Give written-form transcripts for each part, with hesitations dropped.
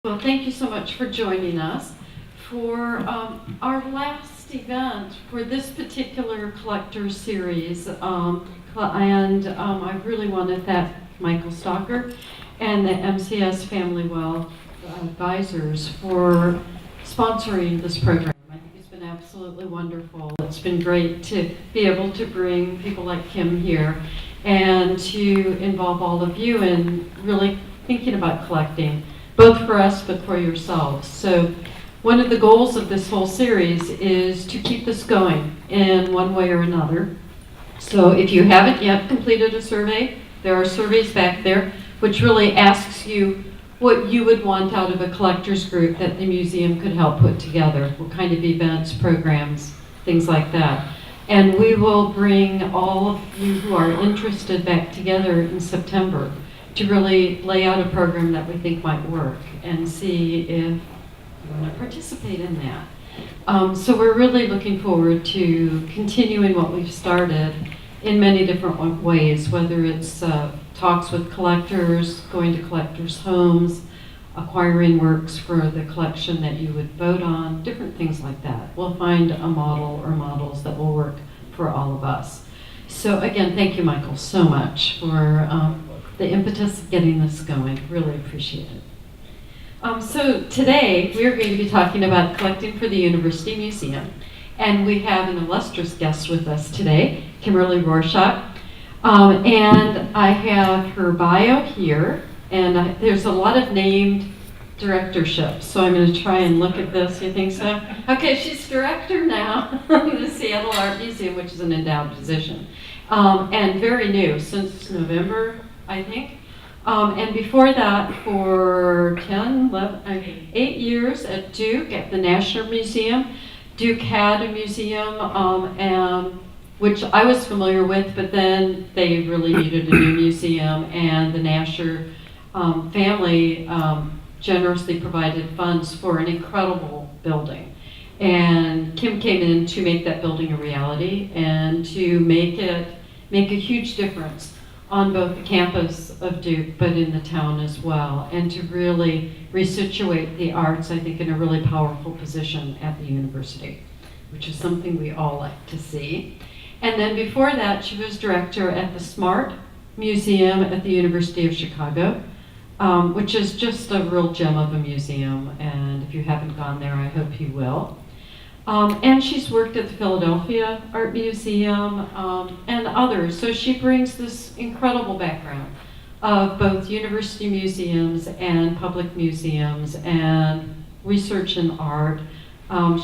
Well, thank you so much for joining us for our last event for this particular collector series. I really want to thank Michael Stalker and the MCS Family Wealth Advisors for sponsoring this program. I think it's been absolutely wonderful. It's been great to be able to bring people like Kim here and to involve all of you in really thinking about collecting, both for us but for yourselves. So one of the goals of this whole series is to keep this going in one way or another. So if you haven't yet completed a survey, there are surveys back there which really asks you what you would want out of a collectors group that the museum could help put together, what kind of events, programs, things like that. And we will bring all of you who are interested back together in September to really lay out a program that we think might work and see if you want to participate in that. So we're really looking forward to continuing what we've started in many different ways, whether it's talks with collectors, going to collectors' homes, acquiring works for the collection that you would vote on, different things like that. We'll find a model or models that will work for all of us. So again, thank you, Michael, so much for the impetus of getting this going. Really appreciate it. So today we're going to be talking about collecting for the University Museum. And we have an illustrious guest with us today, Kimberly Rorschach. And I have her bio here, and there's a lot of named directorships. So I'm going to try and look at this. You think so? Okay, she's director now of the Seattle Art Museum, which is an endowed position. And very new, since November, I think. And before that, for 8 years at Duke, at the National Museum. Duke had a museum, which I was familiar with, but then they really needed a new museum, and the Nasher family generously provided funds for an incredible building. And Kim came in to make that building a reality and to make a huge difference on both the campus of Duke, but in the town as well, and to really resituate the arts, I think, in a really powerful position at the university, which is something we all like to see. And then before that, she was director at the SmART Museum at the University of Chicago, which is just a real gem of a museum, and if you haven't gone there, I hope you will. And she's worked at the Philadelphia Art Museum and others. So she brings this incredible background of both university museums and public museums and research in art.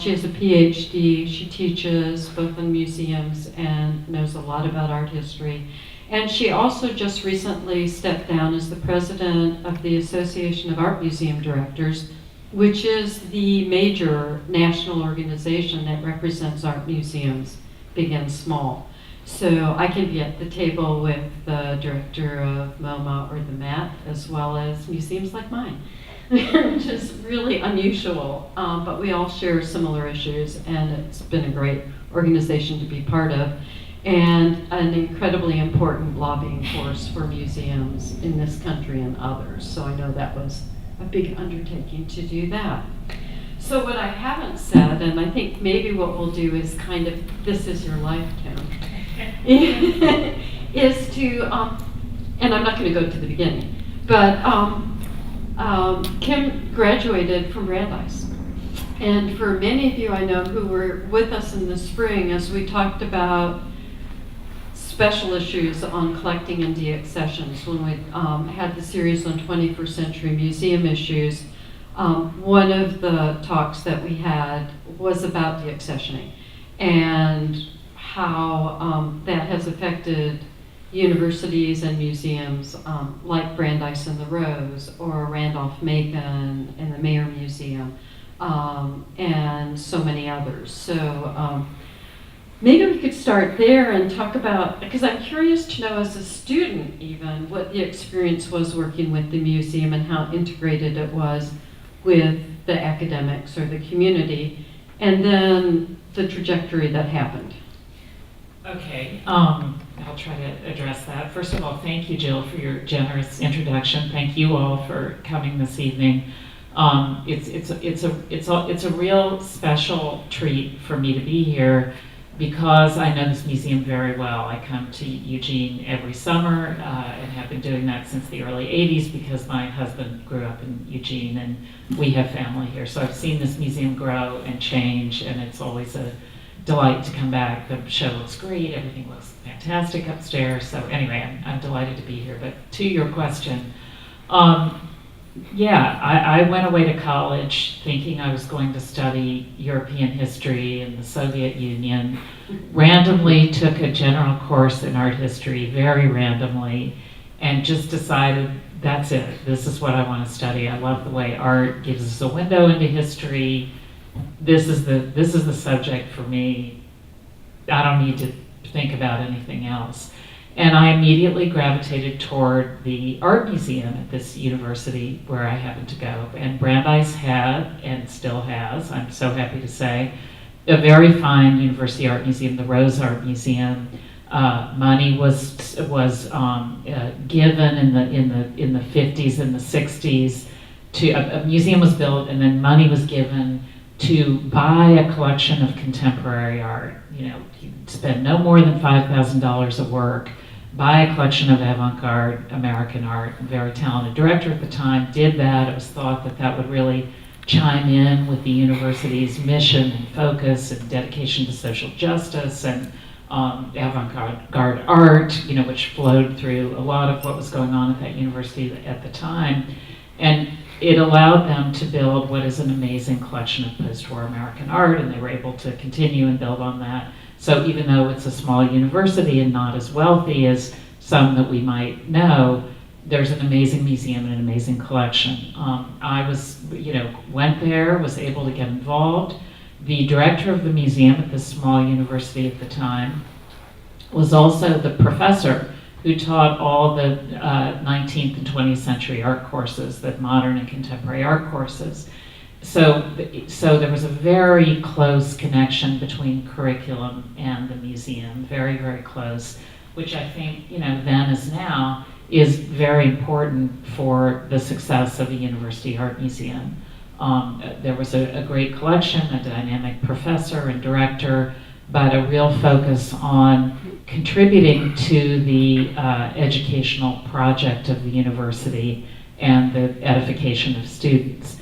She has a PhD. She teaches both in museums and knows a lot about art history. And she also just recently stepped down as the president of the Association of Art Museum Directors, which is the major national organization that represents art museums, big and small. So I can be at the table with the director of MoMA or the Met, as well as museums like mine, which is really unusual, but we all share similar issues, and it's been a great organization to be part of, and an incredibly important lobbying force for museums in this country and others. So I know that was a big undertaking to do that. So what I haven't said, and I think maybe what we'll do is kind of, this is your life, Kim, is to, and I'm not going to go to the beginning, but Kim graduated from Brandeis. And for many of you I know who were with us in the spring as we talked about special issues on collecting and deaccessions when we had the series on 21st century museum issues. One of the talks that we had was about deaccessioning and how that has affected universities and museums like Brandeis and the Rose or Randolph-Macon and the Mayer Museum and so many others. So maybe we could start there and talk about, because I'm curious to know as a student even, what the experience was working with the museum and how integrated it was with the academics or the community, and then the trajectory that happened. Okay, I'll try to address that. First of all, thank you, Jill, for your generous introduction. Thank you all for coming this evening. It's a real special treat for me to be here because I know this museum very well. I come to Eugene every summer and have been doing that since the early 80s because my husband grew up in Eugene and we have family here. So I've seen this museum grow and change, and it's always a delight to come back. The show looks great, everything looks fantastic upstairs. So anyway, I'm delighted to be here. But to your question, I went away to college thinking I was going to study European history and the Soviet Union. Randomly took a general course in art history, very randomly, and just decided that's it. This is what I want to study. I love the way art gives us a window into history. This is the subject for me. I don't need to think about anything else. And I immediately gravitated toward the art museum at this university where I happened to go. And Brandeis had, and still has, I'm so happy to say, a very fine university art museum, the Rose Art Museum. Money was given in the 50s and the 60s to a museum was built, and then money was given to buy a collection of contemporary art. You know, you spend no more than $5,000 a work, buy a collection of avant-garde American art. A very talented director at the time did that. It was thought that that would really chime in with the university's mission and focus and dedication to social justice and avant-garde art, you know, which flowed through a lot of what was going on at that university at the time. And it allowed them to build what is an amazing collection of post-war American art, and they were able to continue and build on that. So even though it's a small university and not as wealthy as some that we might know, there's an amazing museum and an amazing collection. I went there, was able to get involved. The director of the museum at this small university at the time was also the professor who taught all the 19th and 20th century art courses, the modern and contemporary art courses. So there was a very close connection between curriculum and the museum, very, very close, which I think, you know, then as now, is very important for the success of a university art museum. There was a great collection, a dynamic professor and director, but a real focus on contributing to the educational project of the university and the edification of students.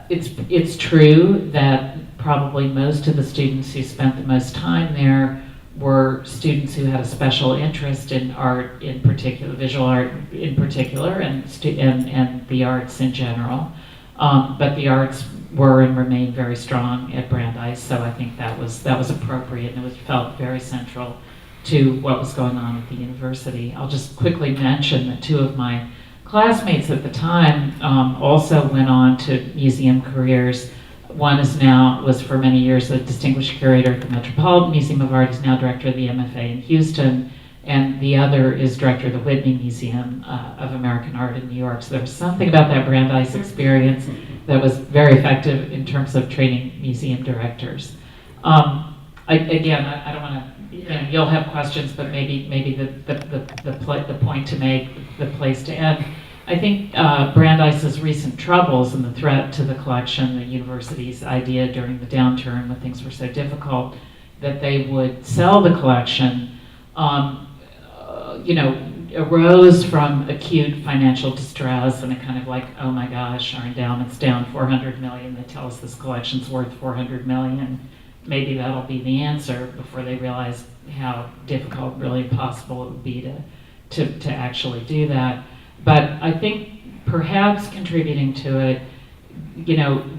It's true that probably most of the students who spent the most time there were students who had a special interest in art in particular, visual art in particular, and the arts in general. But the arts were and remain very strong at Brandeis, so I think that was appropriate, and it felt very central to what was going on at the university. I'll just quickly mention that two of my classmates at the time also went on to museum careers. One was for many years a distinguished curator at the Metropolitan Museum of Art. He's now director of the MFA in Houston, and the other is director of the Whitney Museum of American Art in New York. So there was something about that Brandeis experience that was very effective in terms of training museum directors. I don't want to. You'll have questions, but maybe the point to make, the place to end. I think Brandeis's recent troubles and the threat to the collection, the university's idea during the downturn when things were so difficult, that they would sell the collection, arose from acute financial distress and a kind of like, oh my gosh, our endowment's down $400 million. They tell us this collection's worth $400 million. Maybe that'll be the answer, before they realize how difficult, really impossible it would be to actually do that. But I think perhaps contributing to it,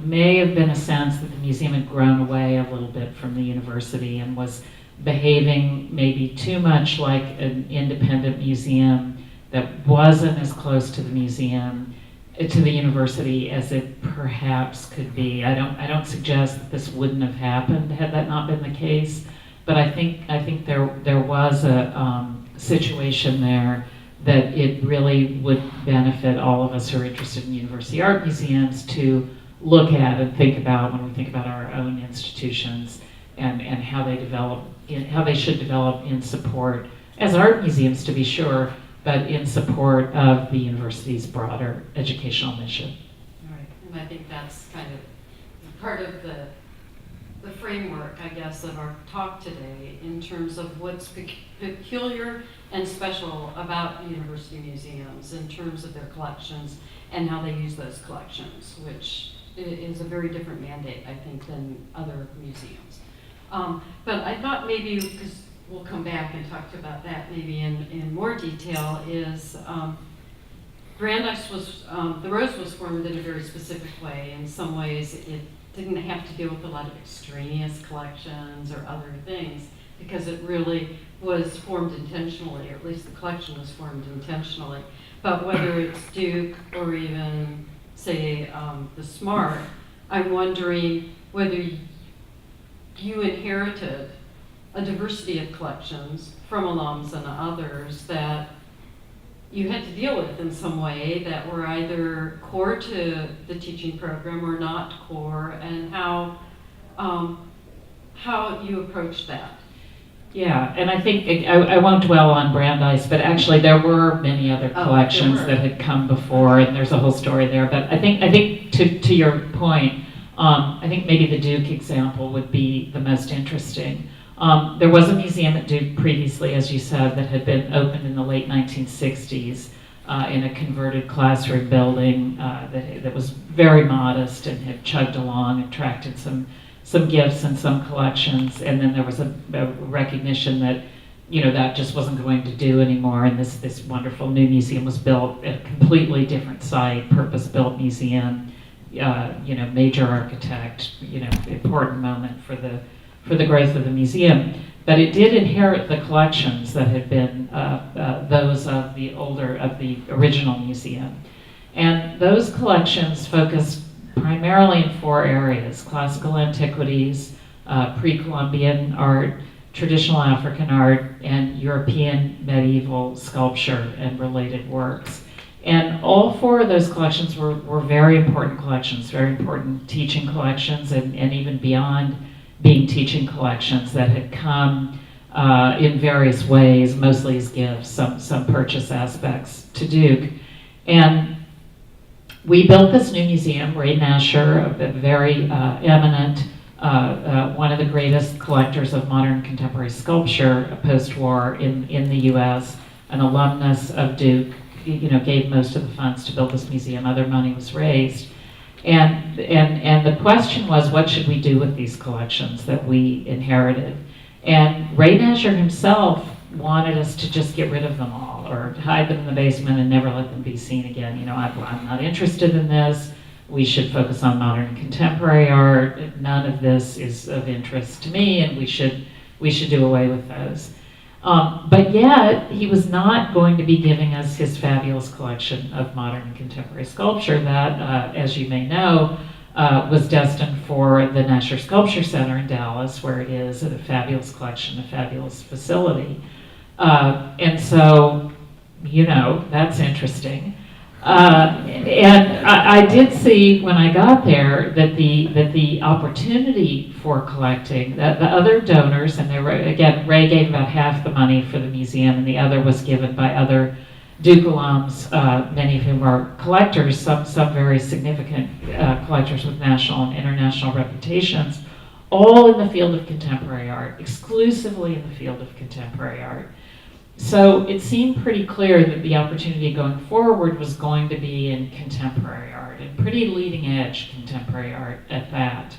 may have been a sense that the museum had grown away a little bit from the university and was behaving maybe too much like an independent museum that wasn't as close to the university as it perhaps could be. I don't suggest that this wouldn't have happened had that not been the case, but I think there was a situation there that it really would benefit all of us who are interested in university art museums to look at and think about when we think about our own institutions and how they should develop in support, as art museums to be sure, but in support of the university's broader educational mission. All right. And And I think that's kind of part of the framework, I guess, of our talk today in terms of what's peculiar and special about university museums in terms of their collections and how they use those collections, which is a very different mandate, I think, than other museums. But I thought maybe, because we'll come back and talk about that maybe in more detail, is Brandeis was, the Rose was formed in a very specific way. In some ways, it didn't have to deal with a lot of extraneous collections or other things because it really was formed intentionally, or at least the collection was formed intentionally. But whether it's Duke or even, say, the SmART, I'm wondering whether you inherited a diversity of collections from alums and others that you had to deal with in some way that were either core to the teaching program or not core, and how you approach that. Yeah, and I think, I won't dwell on Brandeis, but actually there were many other collections that had come before, and there's a whole story there. But I think to your point, I think maybe the Duke example would be the most interesting. There was a museum at Duke previously, as you said, that had been opened in the late 1960s in a converted classroom building that was very modest and had chugged along, attracted some gifts and some collections, and then there was a recognition that that just wasn't going to do anymore, and this wonderful new museum was built at a completely different site, purpose-built museum, major architect, important moment for the growth of the museum. But it did inherit the collections that had been those of the original museum. And those collections focused primarily in 4 areas: classical antiquities, pre-Columbian art, traditional African art, and European medieval sculpture and related works. And all 4 of those collections were very important collections, very important teaching collections, and even beyond being teaching collections that had come in various ways, mostly as gifts, some purchase aspects to Duke. And we built this new museum. Ray Nasher, a very eminent, one of the greatest collectors of modern contemporary sculpture post-war in the US, an alumnus of Duke, gave most of the funds to build this museum. Other money was raised. And the question was, what should we do with these collections that we inherited? And Ray Nasher himself wanted us to just get rid of them all, or hide them in the basement and never let them be seen again. I'm not interested in this. We should focus on modern contemporary art. None of this is of interest to me, and we should do away with those. But yet, he was not going to be giving us his fabulous collection of modern and contemporary sculpture that, as you may know, was destined for the Nasher Sculpture Center in Dallas, where it is a fabulous collection, a fabulous facility. And so, that's interesting. And I did see when I got there that the opportunity for collecting, that the other donors, and Ray gave about half the money for the museum, and the other was given by other Duke alums, many of whom are collectors, some very significant collectors with national and international reputations, all in the field of contemporary art, exclusively in the field of contemporary art. So it seemed pretty clear that the opportunity going forward was going to be in contemporary art, and pretty leading edge contemporary art at that.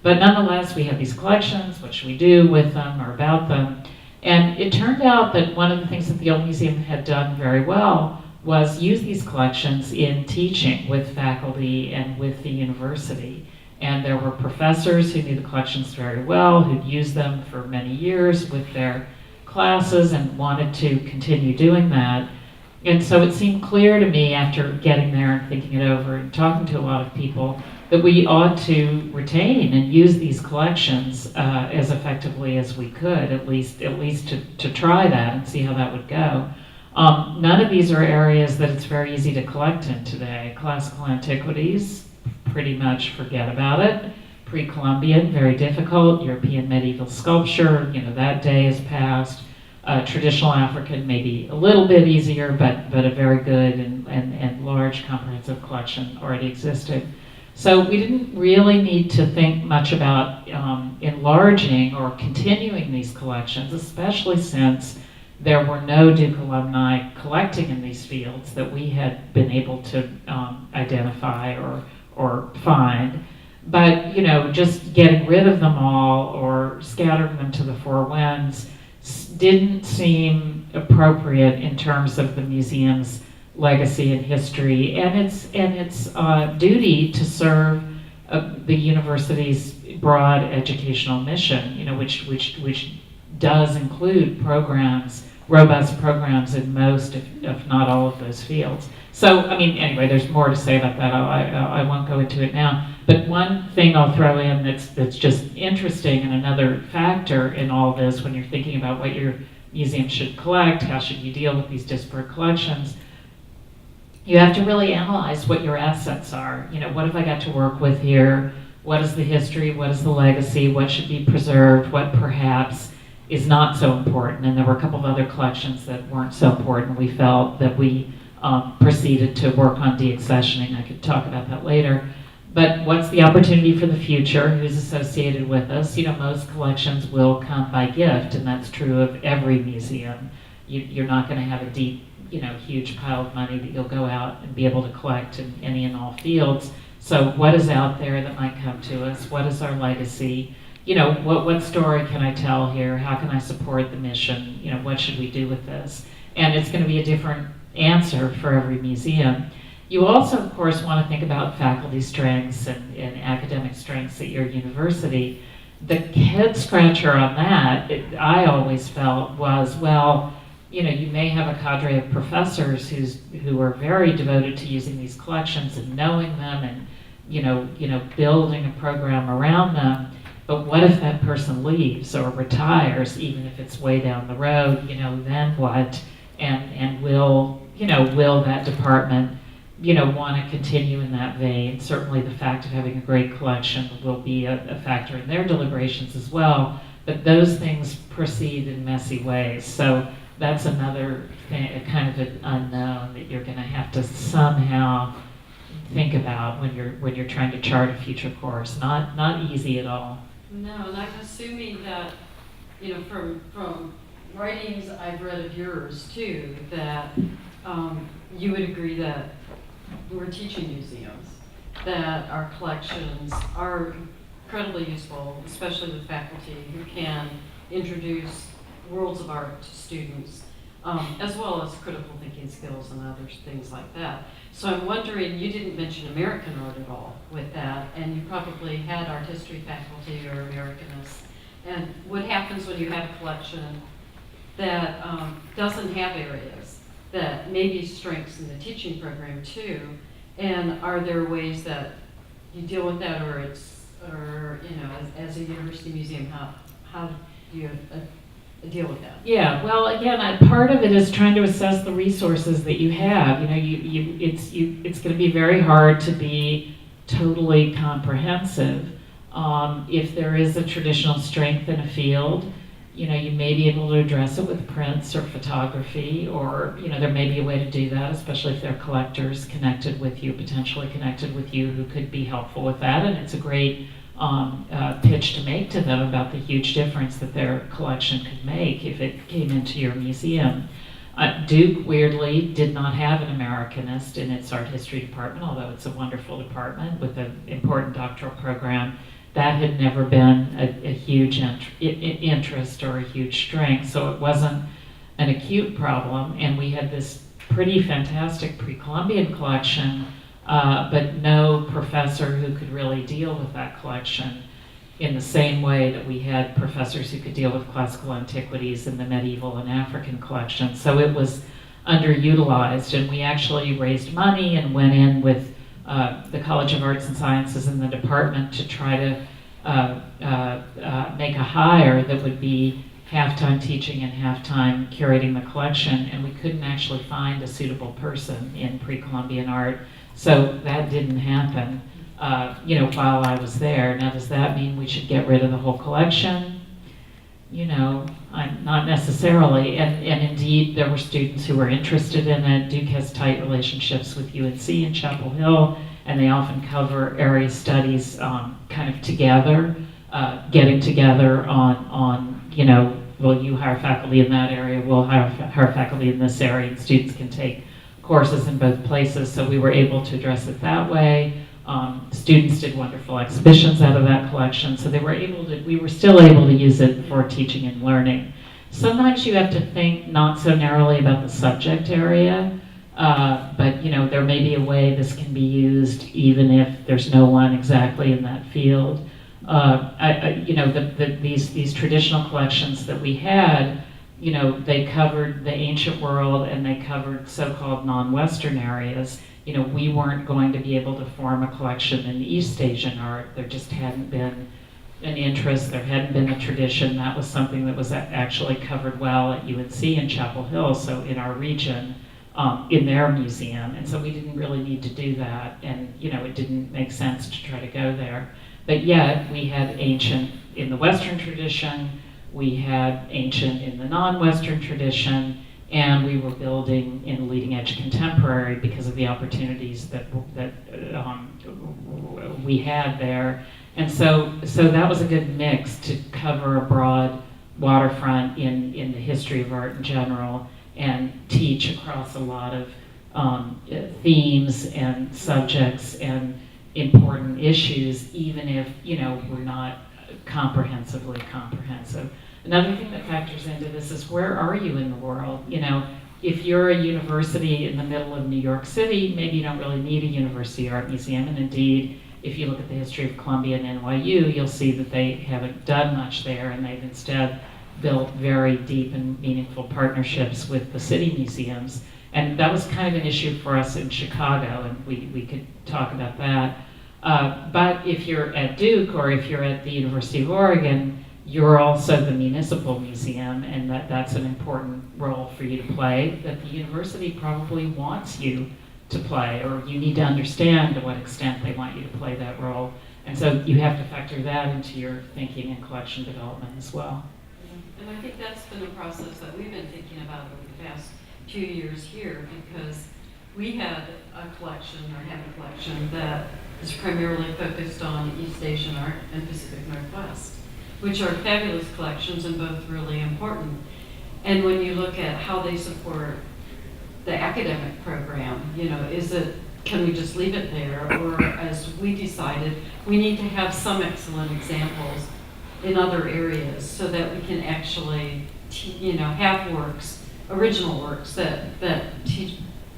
But nonetheless, we have these collections. What should we do with them or about them? And it turned out that one of the things that the old museum had done very well was use these collections in teaching with faculty and with the university. And there were professors who knew the collections very well, who'd used them for many years with their classes and wanted to continue doing that. And so it seemed clear to me after getting there and thinking it over and talking to a lot of people that we ought to retain and use these collections as effectively as we could, at least to try that and see how that would go. None of these are areas that it's very easy to collect in today. Classical antiquities, pretty much forget about it. Pre-Columbian, very difficult. European medieval sculpture, that day is past. Traditional African, maybe a little bit easier, but a very good and large comprehensive collection already existed. So we didn't really need to think much about enlarging or continuing these collections, especially since there were no Duke alumni collecting in these fields that we had been able to identify or find. But, you know, just getting rid of them all or scattering them to the four winds didn't seem appropriate in terms of the museum's legacy and history and its duty to serve the university's broad educational mission, you know, which does include programs, robust programs in most, if not all of those fields. So, I mean, anyway, there's more to say about that. I won't go into it now. But one thing I'll throw in that's just interesting and another factor in all this when you're thinking about what your museum should collect, how should you deal with these disparate collections, you have to really analyze what your assets are. You know, what have I got to work with here? What is the history? What is the legacy? What should be preserved? What perhaps is not so important? And there were a couple of other collections that weren't so important. We felt that we proceeded to work on deaccessioning. I could talk about that later. But what's the opportunity for the future? Who's associated with us? You know, most collections will come by gift, and that's true of every museum. You're not going to have a deep, you know, huge pile of money that you'll go out and be able to collect in any and all fields. So what is out there that might come to us? What is our legacy? You know, what story can I tell here? How can I support the mission? You know, what should we do with this? And it's going to be a different answer for every museum. You also, of course, want to think about faculty strengths and academic strengths at your university. The head scratcher on that, I always felt was, well, you know, you may have a cadre of professors who are very devoted to using these collections and knowing them and, you know, building a program around them. But what if that person leaves or retires, even if it's way down the road? You know, then what? And will that department, you know, want to continue in that vein? Certainly the fact of having a great collection will be a factor in their deliberations as well, but those things proceed in messy ways. So that's another thing, kind of an unknown that you're going to have to somehow think about when you're trying to chart a future course. Not easy at all. No, and I'm assuming that, you know, from writings I've read of yours too, that you would agree that we're teaching museums, that our collections are incredibly useful, especially with faculty who can introduce worlds of art to students, as well as critical thinking skills and other things like that. So I'm wondering, you didn't mention American art at all with that, and you probably had art history faculty or Americanists. And what happens when you have a collection that doesn't have areas that may be strengths in the teaching program too? And are there ways that you deal with that, or you know, as a university museum, how do you deal with that? Yeah, well, again, part of it is trying to assess the resources that you have. You know, it's going to be very hard to be totally comprehensive. If there is a traditional strength in a field, you know, you may be able to address it with prints or photography, or, you know, there may be a way to do that, especially if there are collectors connected with you, potentially connected with you, who could be helpful with that. And it's a great pitch to make to them about the huge difference that their collection could make if it came into your museum. Duke, weirdly, did not have an Americanist in its art history department, although it's a wonderful department with an important doctoral program. That had never been a huge interest or a huge strength, so it wasn't an acute problem. And we had this pretty fantastic pre-Columbian collection, but no professor who could really deal with that collection in the same way that we had professors who could deal with classical antiquities in the medieval and African collection. So it was underutilized, and we actually raised money and went in with the College of Arts and Sciences in the department to try to make a hire that would be half-time teaching and half-time curating the collection, and we couldn't actually find a suitable person in pre-Columbian art, so that didn't happen, you know, while I was there. Now, does that mean we should get rid of the whole collection? You know, not necessarily, and indeed there were students who were interested in it. Duke has tight relationships with UNC and Chapel Hill, and they often cover area studies kind of together, getting together on well, you hire faculty in that area, we'll hire faculty in this area, and students can take courses in both places. So we were able to address it that way. Students did wonderful exhibitions out of that collection, so we were still able to use it for teaching and learning. Sometimes you have to think not so narrowly about the subject area, but there may be a way this can be used even if there's no one exactly in that field. These traditional collections that we had, they covered the ancient world and they covered so-called non-Western areas. We weren't going to be able to form a collection in East Asian art. There just hadn't been an interest, there hadn't been a tradition. That was something that was actually covered well at UNC in Chapel Hill, so in our region, in their museum. And so we didn't really need to do that, and it didn't make sense to try to go there. But yet, we had ancient in the Western tradition, we had ancient in the non-Western tradition, and we were building in leading edge contemporary because of the opportunities that we had there. And so that was a good mix to cover a broad waterfront in the history of art in general and teach across a lot of themes and subjects and important issues, even if we're not comprehensively comprehensive. Another thing that factors into this is, where are you in the world? If you're a university in the middle of New York City, maybe you don't really need a university art museum. And indeed, if you look at the history of Columbia and NYU, you'll see that they haven't done much there, and they've instead built very deep and meaningful partnerships with the city museums. And that was kind of an issue for us in Chicago, and we could talk about that. But if you're at Duke or if you're at the University of Oregon, you're also the municipal museum, and that's an important role for you to play that the university probably wants you to play, or you need to understand to what extent they want you to play that role. And so you have to factor that into your thinking and collection development as well. Yeah. And I think that's been a process that we've been thinking about over the past 2 years here, because we had a collection, or have a collection, that is primarily focused on East Asian art and Pacific Northwest, which are fabulous collections and both really important. And when you look at how they support the academic program, can we just leave it there? Or, as we decided, we need to have some excellent examples in other areas so that we can actually have works, original works that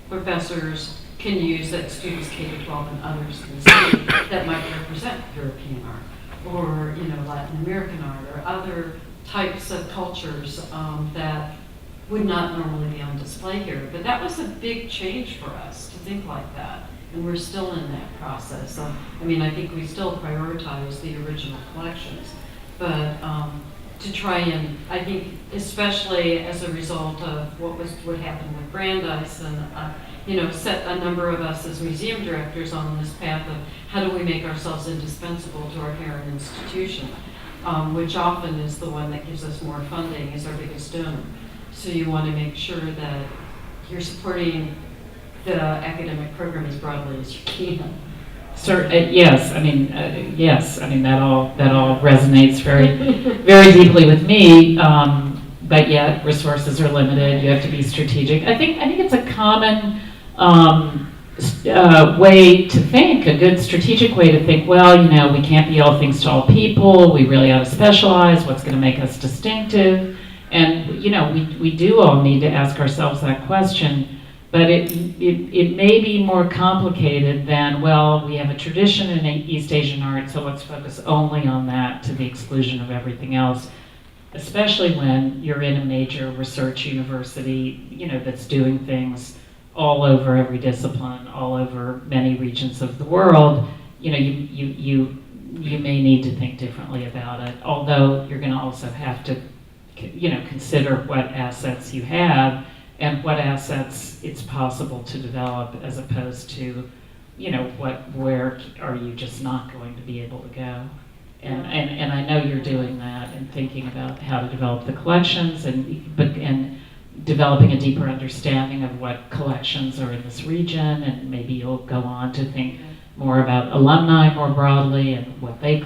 professors can use, that students K-12 and others can see, that might represent European art, or Latin American art, or other types of cultures that would not normally be on display here. But that was a big change for us to think like that, and we're still in that process. I think we still prioritize the original collections, but to try and, I think, especially as a result of what happened with Brandeis, and set a number of us as museum directors on this path of how do we make ourselves indispensable to our parent institution, which often is the one that gives us more funding, is our biggest donor. So you want to make sure that you're supporting the academic program as broadly as you can. Yes. Yes. That all resonates very, very deeply with me. But yet, resources are limited. You have to be strategic. I think it's a common way to think, a good strategic way to think. Well, we can't be all things to all people. We really ought to specialize. What's going to make us distinctive? And we do all need to ask ourselves that question. But it may be more complicated than, well, we have a tradition in East Asian art, so let's focus only on that to the exclusion of everything else, especially when you're in a major research university, that's doing things all over every discipline, all over many regions of the world. You may need to think differently about it, although you're going to also have to consider what assets you have and what assets it's possible to develop, as opposed to, where are you just not going to be able to go? And I know you're doing that and thinking about how to develop the collections and developing a deeper understanding of what collections are in this region, and maybe you'll go on to think more about alumni more broadly and what they,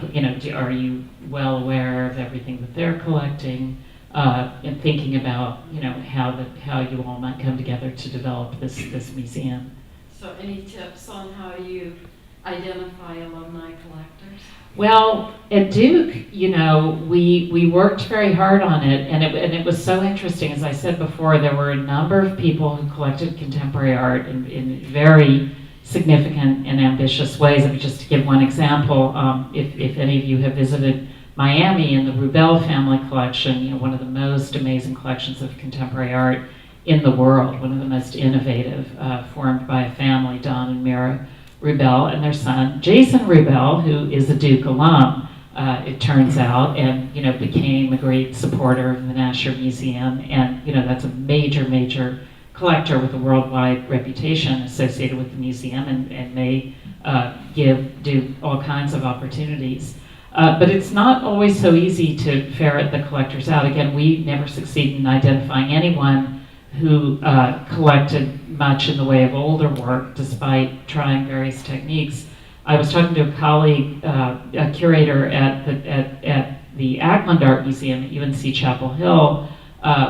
are you well aware of everything that they're collecting, and thinking about, how you all might come together to develop this museum. So any tips on how you identify alumni collectors? Well, at Duke, we worked very hard on it, and it was so interesting. As I said before, there were a number of people who collected contemporary art in very significant and ambitious ways. I mean, just to give one example, if any of you have visited Miami in the Rubel family collection, one of the most amazing collections of contemporary art in the world, one of the most innovative, formed by a family, Don and Mira Rubel and their son, Jason Rubel, who is a Duke alum, it turns out, and became a great supporter of the Nasher Museum, and that's a major collector with a worldwide reputation associated with the museum, and may give Duke all kinds of opportunities. But it's not always so easy to ferret the collectors out. Again, we never succeed in identifying anyone who collected much in the way of older work, despite trying various techniques. I was talking to a colleague, a curator at the Ackland Art Museum at UNC Chapel Hill,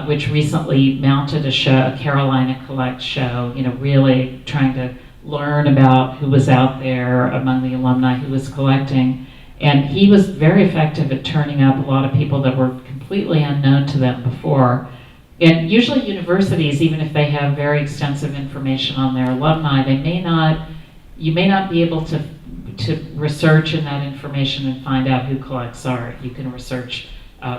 which recently mounted a show, a Carolina Collect show, really trying to learn about who was out there among the alumni who was collecting. And he was very effective at turning up a lot of people that were completely unknown to them before. And usually universities, even if they have very extensive information on their alumni, you may not be able to research in that information and find out who collects art. You can research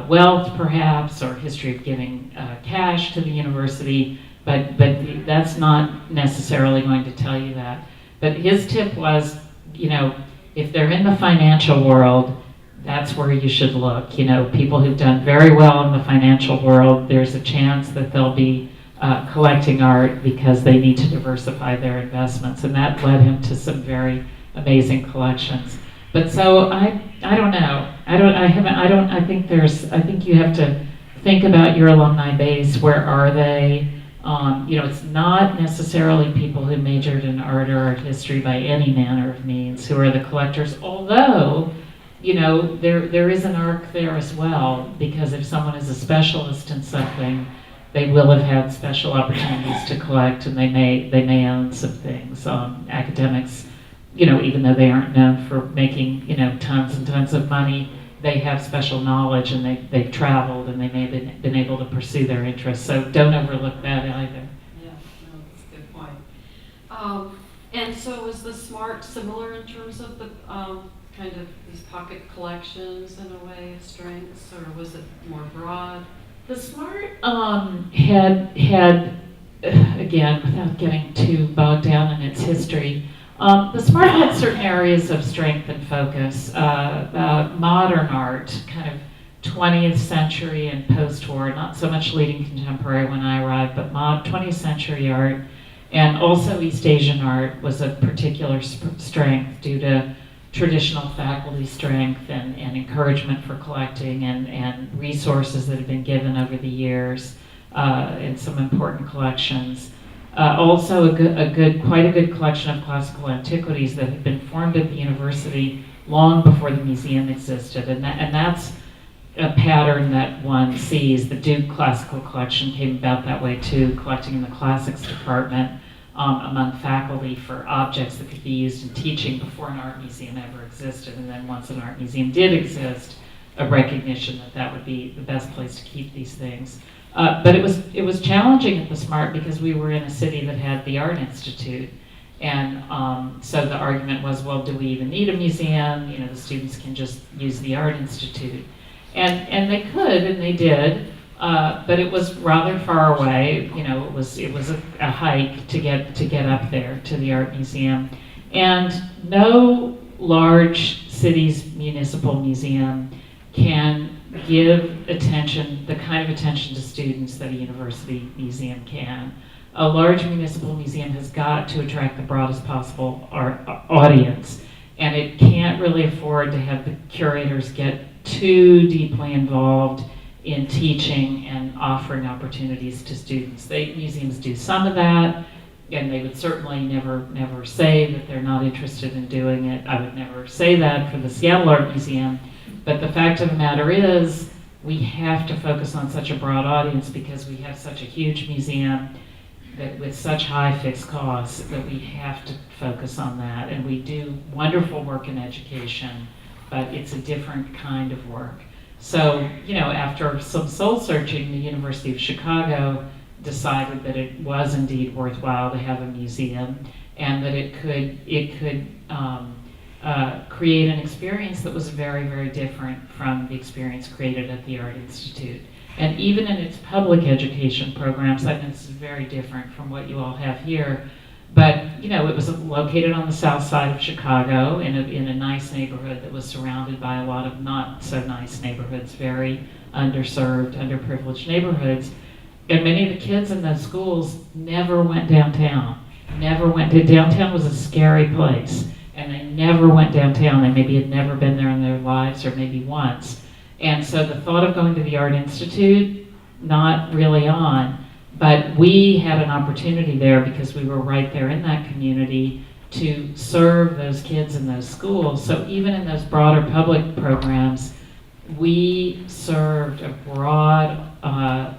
wealth, perhaps, or history of giving cash to the university, but that's not necessarily going to tell you that. But his tip was, if they're in the financial world, that's where you should look. People who've done very well in the financial world, there's a chance that they'll be collecting art because they need to diversify their investments, and that led him to some very amazing collections. But so I don't know. I think you have to think about your alumni base. Where are they? It's not necessarily people who majored in art or art history by any manner of means who are the collectors, although there is an arc there as well, because if someone is a specialist in something, they will have had special opportunities to collect, and they may own some things. Academics, even though they aren't known for making tons and tons of money, they have special knowledge, and they've traveled, and they may have been able to pursue their interests. So don't overlook that either. Yeah, no, that's a good point. And so was the SmART similar in terms of the kind of these pocket collections in a way of strengths, or was it more broad? The SmART had, again, without getting too bogged down in its history, the SmART had certain areas of strength and focus. Modern art, kind of 20th century and post-war, not so much leading contemporary when I arrived, but 20th century art, and also East Asian art was a particular strength due to traditional faculty strength and encouragement for collecting and resources that have been given over the years in some important collections. Also quite a good collection of classical antiquities that had been formed at the university long before the museum existed, and that's a pattern that one sees. The Duke Classical Collection came about that way too, collecting in the classics department among faculty for objects that could be used in teaching before an art museum ever existed. And then once an art museum did exist, a recognition that would be the best place to keep these things. But it was challenging at the SmART because we were in a city that had the Art Institute. And so the argument was, well, do we even need a museum? The students can just use the Art Institute. And they could, and they did. But it was rather far away. It was a hike to get up there to the art museum, and no large city's municipal museum can give attention, the kind of attention to students that a university museum can. A large municipal museum has got to attract the broadest possible audience, and it can't really afford to have the curators get too deeply involved in teaching and offering opportunities to students. Museums do some of that, And they would certainly never say that they're not interested in doing it. I would never say that for the Seattle Art Museum. But the fact of the matter is, we have to focus on such a broad audience because we have such a huge museum that with such high fixed costs that we have to focus on that. And we do wonderful work in education, but it's a different kind of work. So, after some soul searching, the University of Chicago decided that it was indeed worthwhile to have a museum, and that it could create an experience that was very, very different from the experience created at the Art Institute. And even in its public education programs, I think this is very different from what you all have here. But it was located on the south side of Chicago in a nice neighborhood that was surrounded by a lot of not so nice neighborhoods, very underserved, underprivileged neighborhoods. And many of the kids in those schools never went downtown. Downtown was a scary place, and they never went downtown. They maybe had never been there in their lives, or maybe once. And so the thought of going to the Art Institute, not really on, but we had an opportunity there because we were right there in that community to serve those kids in those schools. So even in those broader public programs, we served a broad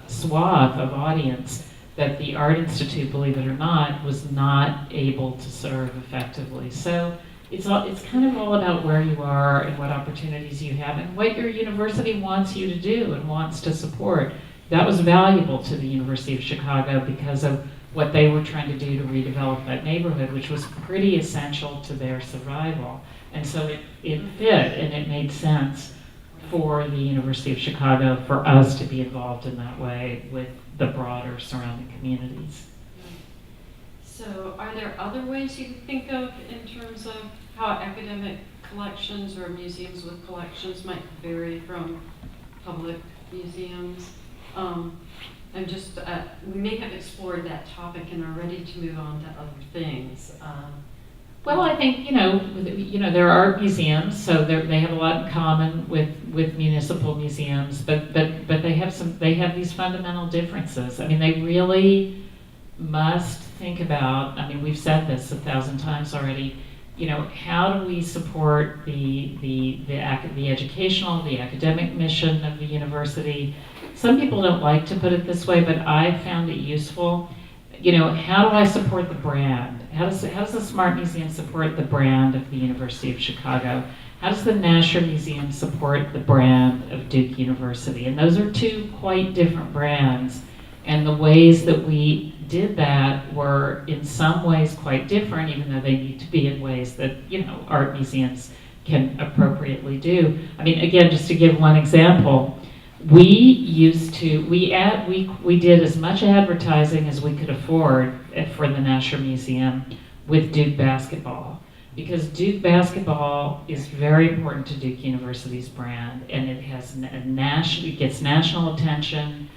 swath of audience that the Art Institute, believe it or not, was not able to serve effectively. So it's kind of all about where you are and what opportunities you have and what your university wants you to do and wants to support. That was valuable to the University of Chicago because of what they were trying to do to redevelop that neighborhood, which was pretty essential to their survival. And so it fit and it made sense for the University of Chicago for us to be involved in that way with the broader surrounding communities. So are there other ways you can think of in terms of how academic collections or museums with collections might vary from public museums? We may have explored that topic and are ready to move on to other things. Well, I think, there are art museums, so they have a lot in common with municipal museums, but they have these fundamental differences. I mean, they really must think about, we've said this 1,000 times already, how do we support the educational, the academic mission of the university? Some people don't like to put it this way, but I found it useful. How do I support the brand? How does the SmART Museum support the brand of the University of Chicago? How does the Nasher Museum support the brand of Duke University? And those are two quite different brands. And the ways that we did that were in some ways quite different, even though they need to be in ways that, art museums can appropriately do. Again, just to give one example, we did as much advertising as we could afford for the Nasher Museum with Duke basketball, because Duke basketball is very important to Duke University's brand, and it gets national attention.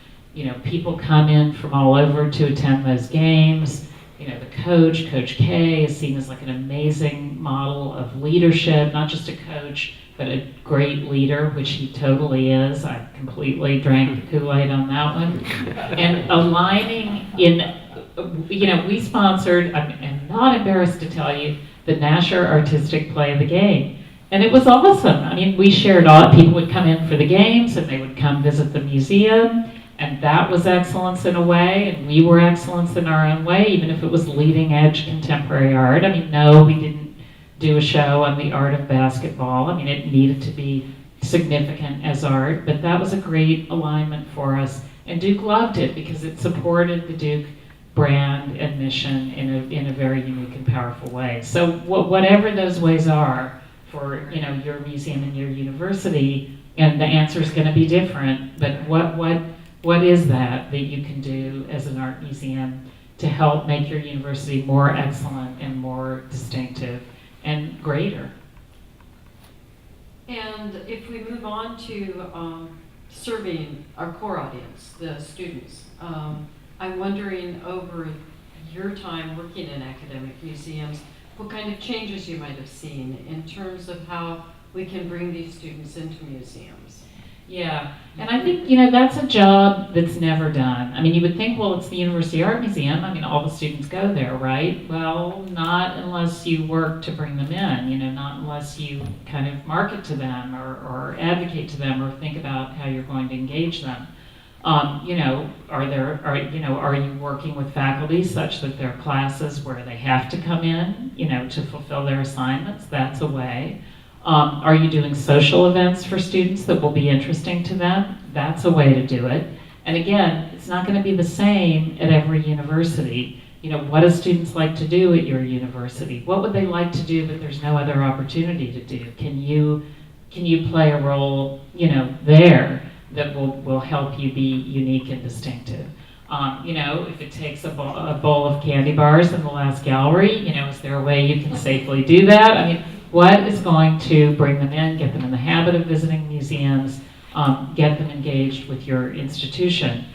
People come in from all over to attend those games. The Coach K, is seen as like an amazing model of leadership, not just a coach, but a great leader, which he totally is. I completely drank the Kool-Aid on that one. And aligning we sponsored, I'm not embarrassed to tell you, the Nasher Artistic Play of the Game. And it was awesome. We shared people would come in for the games and they would come visit the museum. And that was excellence in a way, and we were excellence in our own way, even if it was leading edge contemporary art. No, we didn't do a show on the art of basketball. It needed to be significant as art, but that was a great alignment for us. And Duke loved it because it supported the Duke brand and mission in a very unique and powerful way. So whatever those ways are for your museum and your university, and the answer is going to be different, but what is that you can do as an art museum to help make your university more excellent and more distinctive and greater? And if we move on to serving our core audience, the students, I'm wondering, over your time working in academic museums, what kind of changes you might have seen in terms of how we can bring these students into museums? Yeah, and I think, that's a job that's never done. I mean, you would think, well, it's the University Art Museum. I mean, all the students go there, right? Well, not unless you work to bring them in, not unless you kind of market to them or advocate to them or think about how you're going to engage them. Are you working with faculty such that there are classes where they have to come in, to fulfill their assignments? That's a way. Are you doing social events for students that will be interesting to them? That's a way to do it. And again, it's not going to be the same at every university. What do students like to do at your university? What would they like to do but there's no other opportunity to do? Can you play a role, there that will help you be unique and distinctive? If it takes a bowl of candy bars in the last gallery, is there a way you can safely do that? I mean, what is going to bring them in, get them in the habit of visiting museums, get them engaged with your institution?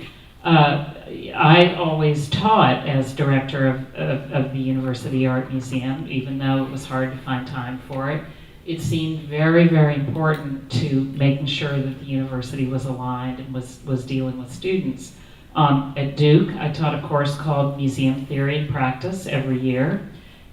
I always taught as director of the University Art Museum, even though it was hard to find time for it. It seemed very, very important to making sure that the university was aligned and was dealing with students. At Duke, I taught a course called Museum Theory and Practice every year.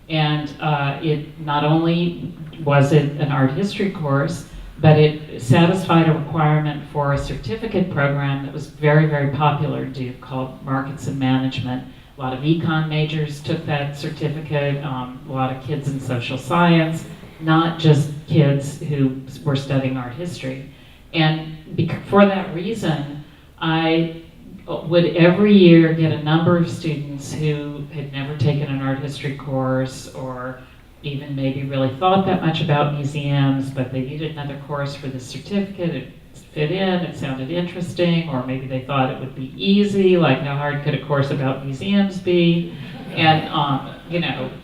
And it not only was it an art history course, but it satisfied a requirement for a certificate program that was very, very popular at Duke called Markets and Management. A lot of econ majors took that certificate, a lot of kids in social science, not just kids who were studying art history. And for that reason, I would every year get a number of students who had never taken an art history course or even maybe really thought that much about museums, but they needed another course for the certificate. It fit in, it sounded interesting, or maybe they thought it would be easy, like how hard could a course about museums be? And,